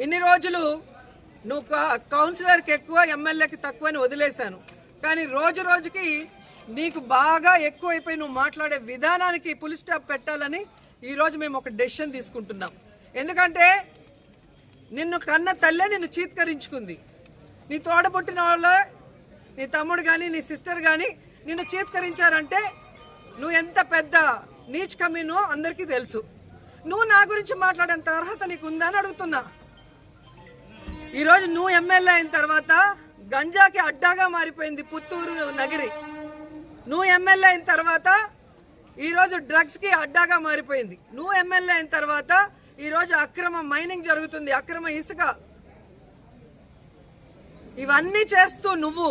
ఇన్ని రోజులు నువ్వు కౌన్సిలర్కి ఎక్కువ ఎమ్మెల్యేకి తక్కువ అని వదిలేశాను. కానీ రోజు రోజుకి నీకు బాగా ఎక్కువైపోయి నువ్వు మాట్లాడే విధానానికి ఫుల్ స్టాప్ పెట్టాలని ఈరోజు మేము ఒక డెసిషన్ తీసుకుంటున్నాం. ఎందుకంటే నిన్ను కన్న తల్లే నిన్ను చీత్కరించుకుంది. నీ తోడబుట్టిన వాళ్ళే, నీ తమ్ముడు కానీ నీ సిస్టర్ కానీ నిన్ను చీత్కరించారంటే నువ్వు ఎంత పెద్ద నీచ్ కమీనో అందరికీ తెలుసు. నువ్వు నా గురించి మాట్లాడేంత అర్హత నీకు ఉందా అని అడుగుతున్నా. ఈరోజు నువ్వు ఎమ్మెల్యే అయిన తర్వాత గంజాకి అడ్డాగా మారిపోయింది పుత్తూరు నగరి. నువ్వు ఎమ్మెల్యే అయిన తర్వాత ఈరోజు డ్రగ్స్కి అడ్డాగా మారిపోయింది. నువ్వు ఎమ్మెల్యే అయిన తర్వాత ఈరోజు అక్రమ మైనింగ్ జరుగుతుంది, అక్రమ ఇసుక. ఇవన్నీ చేస్తూ నువ్వు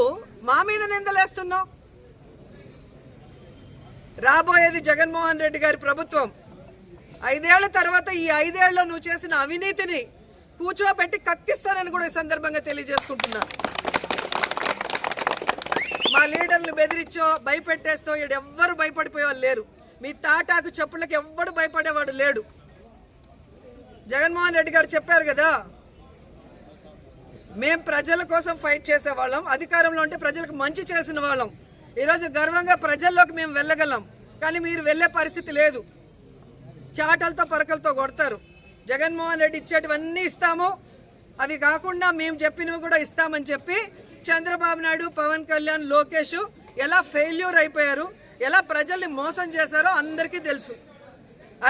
మా మీద నిందలేస్తున్నావు. రాబోయేది జగన్మోహన్ రెడ్డి గారి ప్రభుత్వం. 5 ఏళ్ల తర్వాత ఈ 5 ఏళ్లలో నువ్వు చేసిన అవినీతిని కూర్చోబెట్టి కక్కిస్తానని కూడా ఈ సందర్భంగా తెలియజేసుకుంటున్నా. మా లీడర్లు బెదిరించో భయపెట్టేస్తో ఎవ్వరు భయపడిపోయేవాళ్ళు లేరు. మీ తాటాకు చెప్పులకి ఎవ్వడు భయపడేవాడు లేడు. జగన్మోహన్ రెడ్డి గారు చెప్పారు కదా, మేం ప్రజల కోసం ఫైట్ చేసేవాళ్ళం, అధికారంలో ఉంటే ప్రజలకు మంచి చేసిన వాళ్ళం. ఈరోజు గర్వంగా ప్రజల్లోకి మేము వెళ్ళగలం. కానీ మీరు వెళ్ళే పరిస్థితి లేదు. చాటలతో పరకలతో కొడతారు. జగన్మోహన్ రెడ్డి ఇచ్చేటివన్నీ ఇస్తాము, అవి కాకుండా మేము చెప్పినవి కూడా ఇస్తామని చెప్పి చంద్రబాబు నాయుడు, పవన్ కళ్యాణ్, లోకేష్ ఎలా ఫెయిల్యూర్ అయిపోయారు, ఎలా ప్రజల్ని మోసం చేశారో అందరికీ తెలుసు.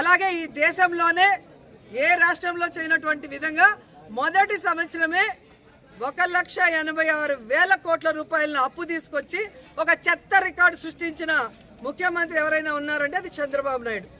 అలాగే ఈ దేశంలోనే ఏ రాష్ట్రంలో చేయనటువంటి విధంగా మొదటి సంవత్సరమే 1,86,000 కోట్ల రూపాయలను అప్పు తీసుకొచ్చి ఒక చెత్త రికార్డు సృష్టించిన ముఖ్యమంత్రి ఎవరైనా ఉన్నారంటే అది చంద్రబాబు నాయుడు.